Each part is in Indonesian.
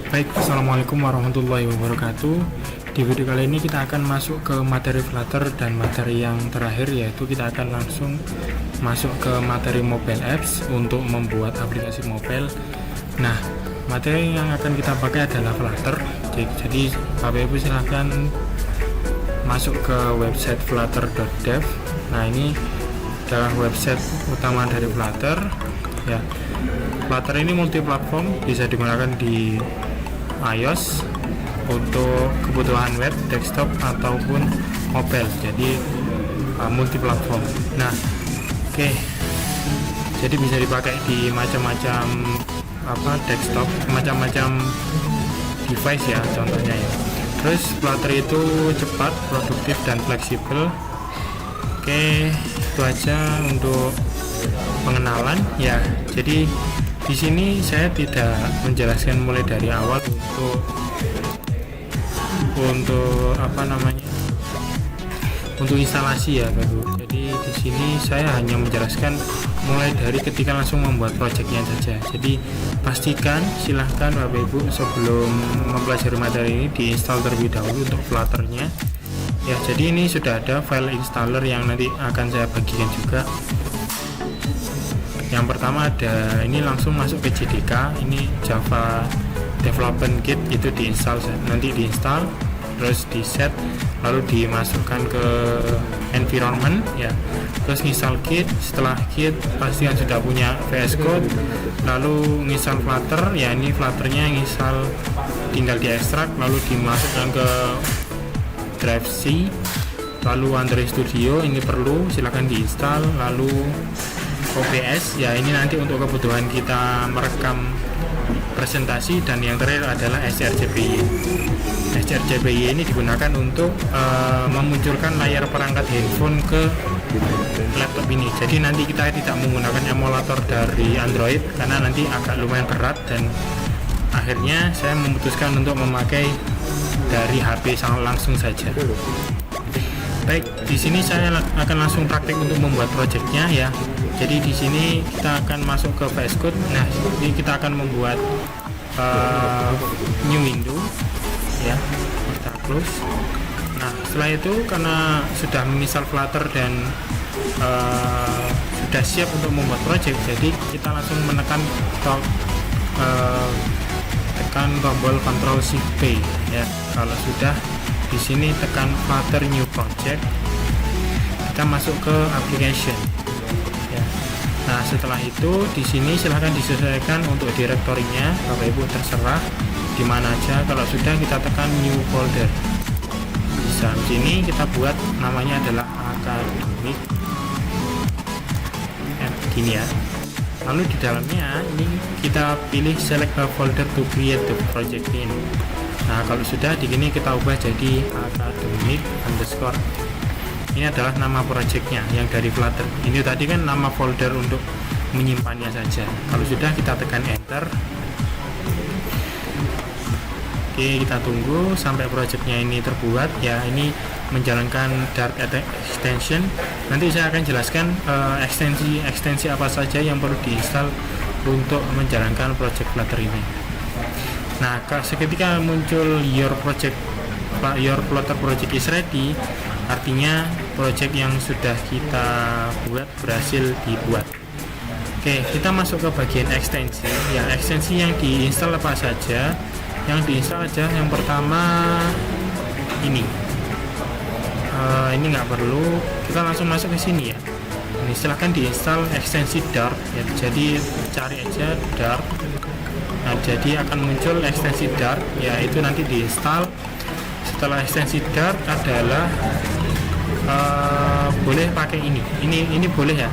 Baik, Assalamualaikum warahmatullahi wabarakatuh. Di video kali ini kita akan masuk ke materi Flutter dan materi yang terakhir, yaitu kita akan langsung masuk ke materi mobile apps untuk membuat aplikasi mobile. Nah, materi yang akan kita pakai adalah Flutter. Jadi Bapak Ibu silahkan masuk ke website flutter.dev. Nah, ini adalah website utama dari Flutter ya. Flutter ini multiplatform, bisa digunakan di iOS untuk kebutuhan web, desktop ataupun mobile. Jadi multiplatform. Nah, oke. Jadi bisa dipakai di macam-macam desktop, macam-macam device ya contohnya ya. Terus Flutter itu cepat, produktif dan fleksibel. Oke, itu aja untuk pengenalan ya. Jadi di sini saya tidak menjelaskan mulai dari awal untuk instalasi ya Bapak. Jadi di sini saya hanya menjelaskan mulai dari ketika langsung membuat projectnya saja. Jadi pastikan silahkan Bapak Ibu sebelum mempelajari materi ini diinstal terlebih dahulu untuk Flutternya ya. Jadi ini sudah ada file installer yang nanti akan saya bagikan juga. Yang pertama ada, ini langsung masuk ke JDK, ini Java Development Kit, itu diinstal, nanti diinstal, terus di set, lalu dimasukkan ke environment ya, terus install Kit. Setelah Kit pastikan sudah punya VS Code, lalu install Flutter ya. Ini Flutternya install, tinggal diekstrak lalu dimasukkan ke drive C. Lalu Android Studio ini perlu, silahkan diinstal. Lalu OBS ya, ini nanti untuk kebutuhan kita merekam presentasi. Dan yang terakhir adalah sRCPY. sRCPY ini digunakan untuk memunculkan layar perangkat handphone ke laptop ini. Jadi nanti kita tidak menggunakan emulator dari Android karena nanti agak lumayan berat, dan akhirnya saya memutuskan untuk memakai dari HP sangat langsung saja. Baik, di sini saya akan langsung praktik untuk membuat projectnya ya. Jadi di sini kita akan masuk ke VS Code. Nah, ini kita akan membuat new window ya. Kita close. Nah, setelah itu karena sudah menginstal Flutter dan sudah siap untuk membuat project, jadi kita langsung menekan tombol Ctrl Shift P ya. Kalau sudah di sini tekan Flutter New Project, kita masuk ke application ya. Nah, setelah itu di sini silahkan disesuaikan untuk direktorinya Bapak Ibu, terserah di mana aja. Kalau sudah, kita tekan New Folder. Bisa di sini kita buat namanya adalah akademik gini ya. Lalu di dalamnya ini kita pilih select a folder to create the project in. Nah, kalau sudah di sini kita ubah jadi academic underscore. Ini adalah nama projectnya yang dari Flutter. Ini tadi kan nama folder untuk menyimpannya saja. Kalau sudah, kita tekan enter. Oke, kita tunggu sampai projectnya ini terbuat ya. Ini menjalankan Dart extension. Nanti saya akan jelaskan ekstensi apa saja yang perlu diinstal untuk menjalankan project Flutter ini. Nah, ketika muncul your Flutter project is ready, artinya project yang sudah kita buat berhasil dibuat. Oke, kita masuk ke bagian ekstensi. Ya, ekstensi yang diinstal apa saja? Yang diinstal aja yang pertama ini. Ini nggak perlu, kita langsung masuk ke sini ya. Ini silahkan diinstal ekstensi Dart ya. Jadi cari aja Dart. Nah, jadi akan muncul ekstensi Dart ya, itu nanti diinstal. Setelah ekstensi Dart adalah boleh pakai ini boleh ya,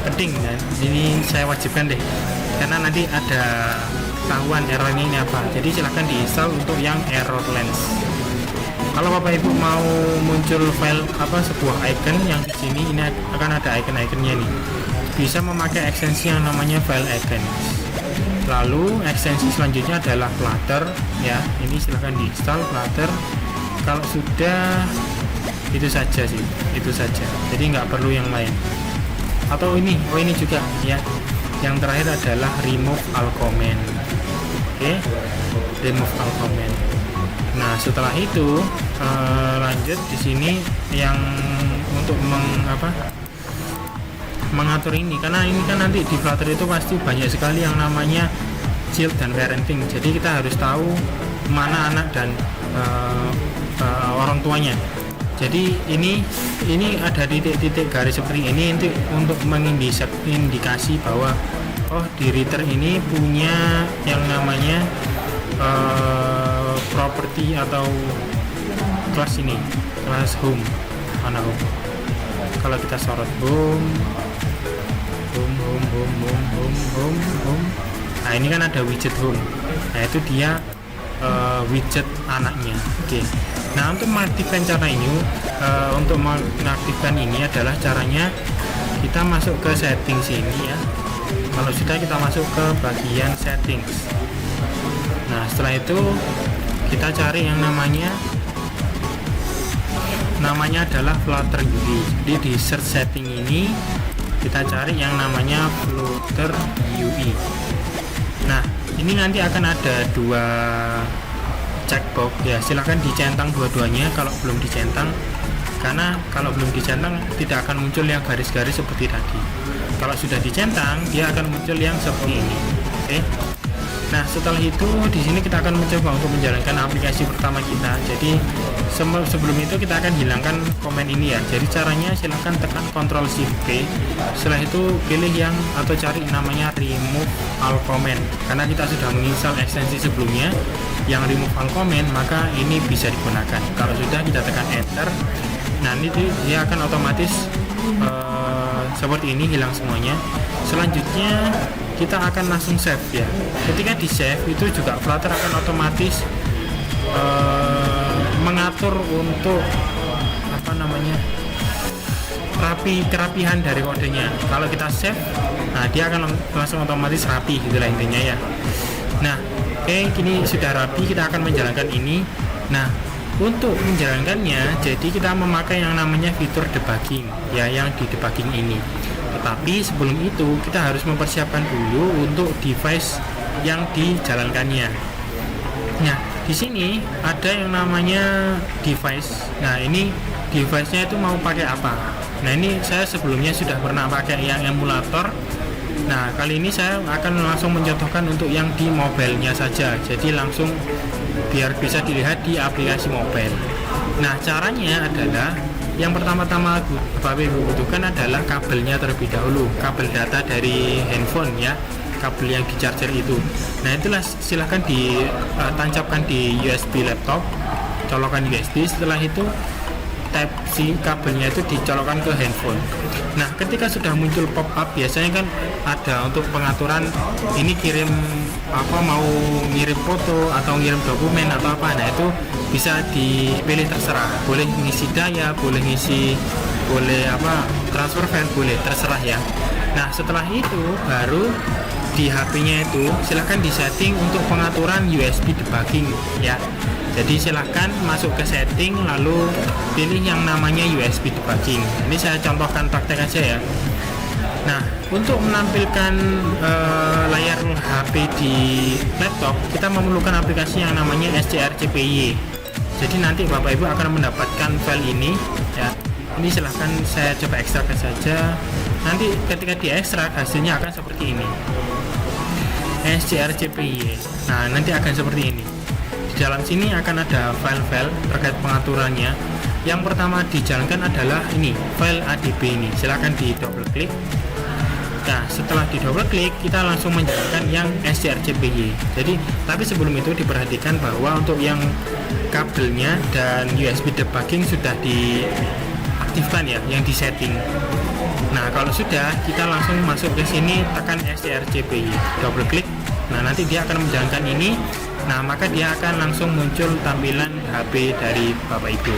penting ya. Ini saya wajibkan deh karena nanti ada ketahuan errornya ini apa. Jadi silahkan diinstal untuk yang errorless. Kalau Bapak Ibu mau muncul file sebuah icon yang di sini, ini akan ada icon-iconnya nih. Bisa memakai ekstensi yang namanya file icon. Lalu ekstensi selanjutnya adalah Flutter ya. Ini silahkan diinstal Flutter. Kalau sudah, itu saja sih, itu saja. Jadi nggak perlu yang lain. Atau ini juga ya. Yang terakhir adalah remove all comment. Oke, remove all comment. Nah setelah itu lanjut di sini yang untuk mengatur ini, karena ini kan nanti di Flutter itu pasti banyak sekali yang namanya child dan parenting, jadi kita harus tahu mana anak dan orang tuanya. Jadi ini ada titik-titik garis seperti ini untuk mengindikasi bahwa oh di reader ini punya yang namanya property atau kelas ini, kelas home. Mana home? Kalau kita sorot home. Nah ini kan ada widget home. Nah itu dia widget anaknya. Oke. Nah untuk mengaktifkan cara ini, adalah caranya kita masuk ke settings ini ya. Kalau sudah kita masuk ke bagian settings. Nah setelah itu kita cari yang namanya adalah Flutter UI. Jadi di search setting ini kita cari yang namanya Flutter UI. Nah ini nanti akan ada dua checkbox ya, silahkan dicentang dua-duanya kalau belum dicentang, karena kalau belum dicentang tidak akan muncul yang garis-garis seperti tadi. Kalau sudah dicentang dia akan muncul yang seperti ini. Oke. Nah setelah itu di sini kita akan mencoba untuk menjalankan aplikasi pertama kita. Jadi sebelum itu kita akan hilangkan komen ini ya. Jadi caranya silahkan tekan Ctrl Shift P. Setelah itu pilih yang atau cari namanya remove all comment. Karena kita sudah menginstal ekstensi sebelumnya yang remove all comment, maka ini bisa digunakan. Kalau sudah kita tekan Enter. Nah ini dia akan otomatis seperti ini, hilang semuanya. Selanjutnya kita akan langsung save ya. Ketika di save itu juga Flutter akan otomatis mengatur untuk kerapihan dari kodenya. Kalau kita save, nah dia akan langsung otomatis rapi, gitulah intinya ya. Nah oke, kini sudah rapi, kita akan menjalankan ini. Nah untuk menjalankannya, jadi kita memakai yang namanya fitur debugging ya, yang di debugging ini. Tetapi sebelum itu kita harus mempersiapkan dulu untuk device yang dijalankannya. Nah di sini ada yang namanya device. Nah ini device-nya itu mau pakai apa? Nah ini saya sebelumnya sudah pernah pakai yang emulator. Nah kali ini saya akan langsung mencontohkan untuk yang di mobile-nya saja. Jadi langsung biar bisa dilihat di aplikasi mobile. Nah caranya adalah yang pertama-tama Bapak Ibu butuhkan adalah kabelnya terlebih dahulu, kabel data dari handphone ya, kabel yang di charger itu. Nah itulah silahkan ditancapkan di USB laptop, colokan USB. Setelah itu Type C kabelnya itu dicolokkan ke handphone. Nah ketika sudah muncul pop up, biasanya kan ada untuk pengaturan ini kirim mau ngirim foto atau ngirim dokumen atau apa. Nah itu bisa dipilih, terserah, boleh ngisi daya, boleh transfer file, boleh, terserah ya. Nah setelah itu baru di HP-nya itu silahkan disetting untuk pengaturan USB debugging ya. Jadi silahkan masuk ke setting, lalu pilih yang namanya USB debugging. Ini saya contohkan praktek aja ya. Nah untuk menampilkan layar HP di laptop, kita memerlukan aplikasi yang namanya strcpy. Jadi nanti Bapak Ibu akan mendapatkan file ini ya. Ini silahkan saya coba ekstrak saja. Nanti ketika diekstrak hasilnya akan seperti ini, strcpy. Nah nanti akan seperti ini. Di dalam sini akan ada file-file terkait pengaturannya. Yang pertama dijalankan adalah ini, file adb ini. Silahkan di double klik. Nah setelah di double klik kita langsung menjalankan yang strcpy. Jadi tapi sebelum itu diperhatikan bahwa untuk yang kabelnya dan USB debugging sudah diaktifkan ya, yang di setting. Nah kalau sudah, kita langsung masuk ke sini, tekan strcpy, double klik. Nah nanti dia akan menjalankan ini. Nah maka dia akan langsung muncul tampilan HP dari Bapak Ibu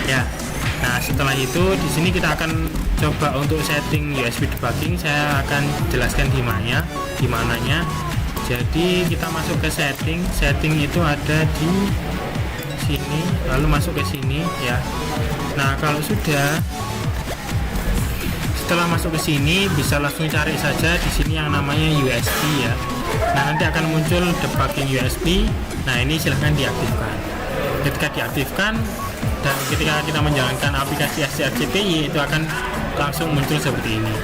ya. Nah setelah itu di sini kita akan coba untuk setting USB debugging. Saya akan jelaskan di mananya. Jadi kita masuk ke setting itu ada di sini, lalu masuk ke sini ya. Nah kalau sudah, setelah masuk ke sini bisa langsung cari saja di sini yang namanya USB ya. Nah, nanti akan muncul debugging USB. Nah, ini silahkan diaktifkan. Ketika diaktifkan dan ketika kita menjalankan aplikasi strcpy itu akan langsung muncul seperti ini.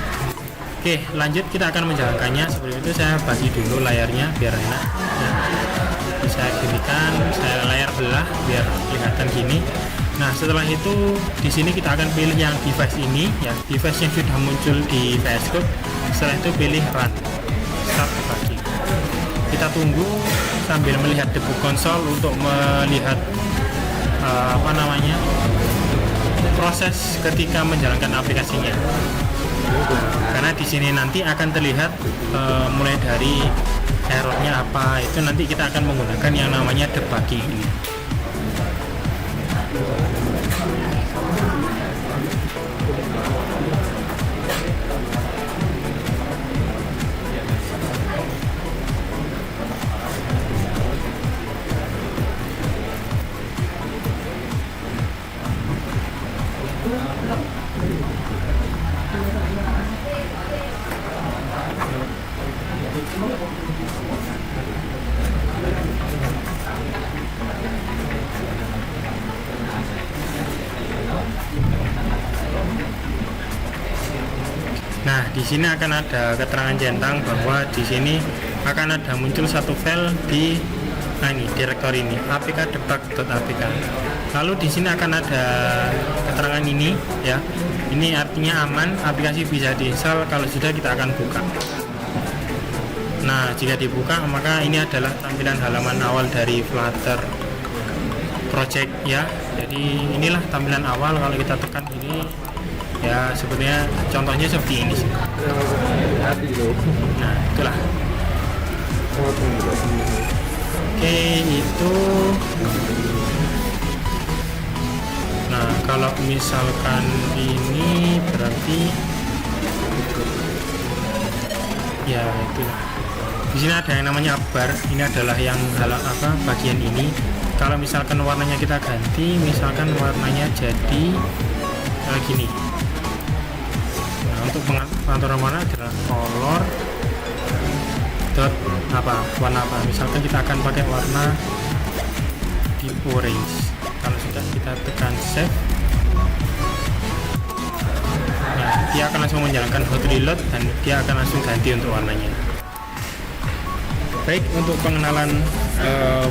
Oke, lanjut kita akan menjalankannya. Sebelum itu saya bagi dulu layarnya biar enak. Nah, bisa ginikan, saya layar belah biar kelihatan gini. Nah, setelah itu di sini kita akan pilih yang device ini ya, device yang sudah muncul di VS Code. Setelah itu pilih run, start debugging. Kita tunggu sambil melihat debug konsol untuk melihat proses ketika menjalankan aplikasinya. Karena di sini nanti akan terlihat mulai dari errornya apa, itu nanti kita akan menggunakan yang namanya debugging ini. Nah, di sini akan ada keterangan centang bahwa di sini akan ada muncul satu file di ini direktori ini apk-debug.apk. Lalu di sini akan ada keterangan ini ya. Ini artinya aman, aplikasi bisa diinstal. Kalau sudah kita akan buka. Nah, jika dibuka maka ini adalah tampilan halaman awal dari Flutter project ya. Jadi inilah tampilan awal. Kalau kita tekan ini ya, sebenarnya contohnya seperti ini sih. Nah, itulah. Oke, itu. Nah, kalau misalkan ini berarti ya itulah. Di sini ada yang namanya bar. Ini adalah yang bagian ini. Kalau misalkan warnanya kita ganti, misalkan warnanya jadi gini. Nah, untuk pengaturan warna adalah color dot warna apa. Misalkan kita akan pakai warna deep orange. Kalau sudah kita tekan save, nah dia akan langsung menjalankan hot reload dan dia akan langsung ganti untuk warnanya. Baik, untuk pengenalan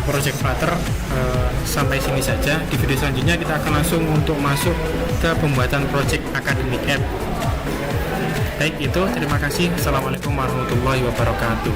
project Flutter sampai sini saja. Di video selanjutnya kita akan langsung untuk masuk ke pembuatan project academic app. Baik, itu terima kasih. Assalamualaikum warahmatullahi wabarakatuh.